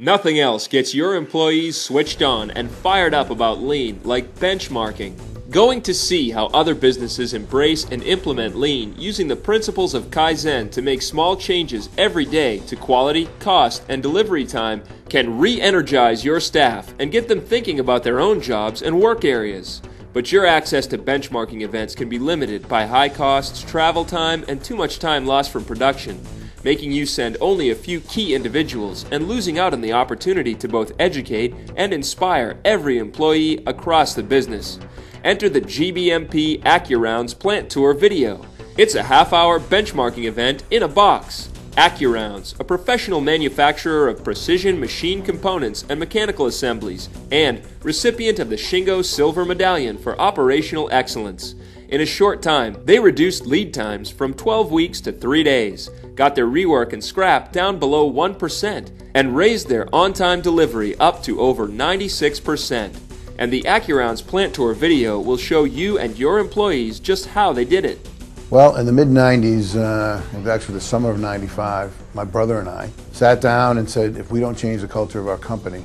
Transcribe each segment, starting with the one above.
Nothing else gets your employees switched on and fired up about lean like benchmarking. Going to see how other businesses embrace and implement lean using the principles of Kaizen to make small changes every day to quality, cost, and delivery time can re-energize your staff and get them thinking about their own jobs and work areas. But your access to benchmarking events can be limited by high costs, travel time, and too much time lost from production, making you send only a few key individuals and losing out on the opportunity to both educate and inspire every employee across the business. Enter the GBMP AccuRounds plant tour video. It's a half-hour benchmarking event in a box. AccuRounds, a professional manufacturer of precision machine components and mechanical assemblies, and recipient of the Shingo Silver Medallion for operational excellence. In a short time, they reduced lead times from 12 weeks to 3 days, got their rework and scrap down below 1%, and raised their on-time delivery up to over 96%. And the AccuRounds plant tour video will show you and your employees just how they did it. Well, in the mid-90s, it was actually the summer of '95, my brother and I sat down and said, if we don't change the culture of our company,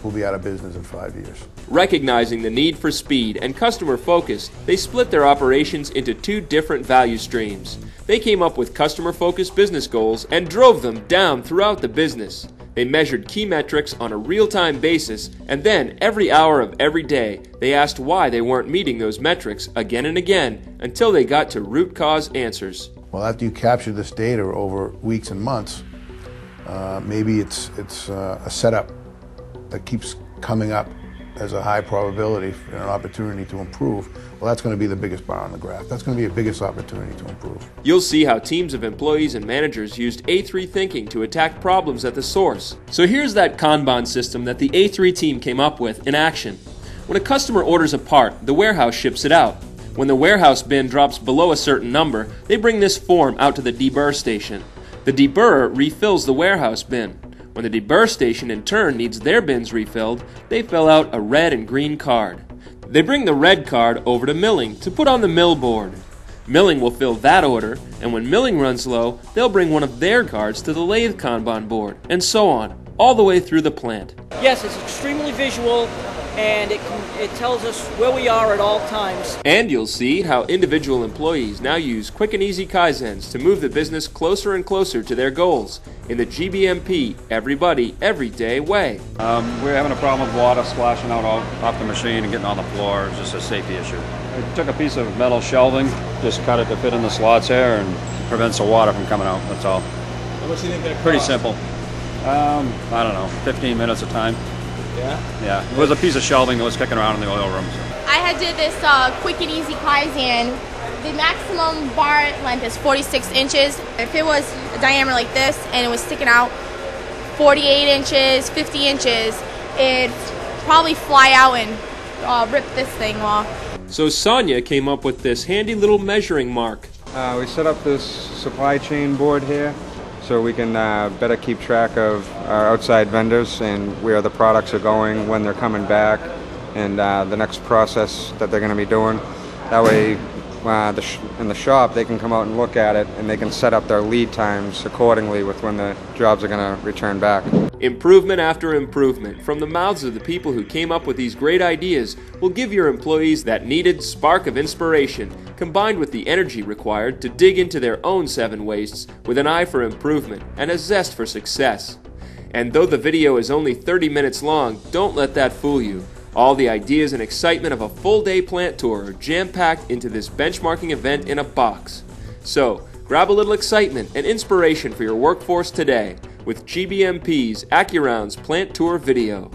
we'll be out of business in 5 years. Recognizing the need for speed and customer focus, they split their operations into two different value streams. They came up with customer-focused business goals and drove them down throughout the business. They measured key metrics on a real-time basis, and then every hour of every day, they asked why they weren't meeting those metrics again and again until they got to root cause answers. Well, after you capture this data over weeks and months, maybe it's a setup that keeps coming up as a high probability and an opportunity to improve. Well, that's going to be the biggest bar on the graph. That's going to be the biggest opportunity to improve. You'll see how teams of employees and managers used A3 thinking to attack problems at the source. So here's that Kanban system that the A3 team came up with in action. When a customer orders a part, the warehouse ships it out. When the warehouse bin drops below a certain number, they bring this form out to the deburr station. The deburrer refills the warehouse bin. When the deburr station in turn needs their bins refilled, they fill out a red and green card. They bring the red card over to milling to put on the mill board. Milling will fill that order, and when milling runs low, they'll bring one of their cards to the lathe Kanban board, and so on, all the way through the plant. Yes, it's extremely visual, and it tells us where we are at all times. And you'll see how individual employees now use quick and easy Kaizens to move the business closer and closer to their goals in the GBMP, everybody, everyday way. We're having a problem with water splashing out off the machine and getting on the floor. It's just a safety issue. We took a piece of metal shelving, just cut it to fit in the slots here and prevents the water from coming out, that's all. How much do you think that costs? Pretty simple. I don't know, 15 minutes of time. Yeah? Yeah, it was a piece of shelving that was kicking around in the oil room. So. I had did this quick and easy Kaizen. The maximum bar length is 46 inches. If it was a diameter like this and it was sticking out 48 inches, 50 inches, it'd probably fly out and rip this thing off. So Sonia came up with this handy little measuring mark. We set up this supply chain board here so we can better keep track of our outside vendors and where the products are going, when they're coming back, and the next process that they're going to be doing. That way, in the shop, they can come out and look at it, and they can set up their lead times accordingly with when the jobs are going to return back. Improvement after improvement from the mouths of the people who came up with these great ideas will give your employees that needed spark of inspiration, combined with the energy required to dig into their own 7 wastes with an eye for improvement and a zest for success. And though the video is only 30 minutes long, don't let that fool you. All the ideas and excitement of a full-day plant tour are jam-packed into this benchmarking event in a box. So, grab a little excitement and inspiration for your workforce today with GBMP's AccuRounds Plant Tour video.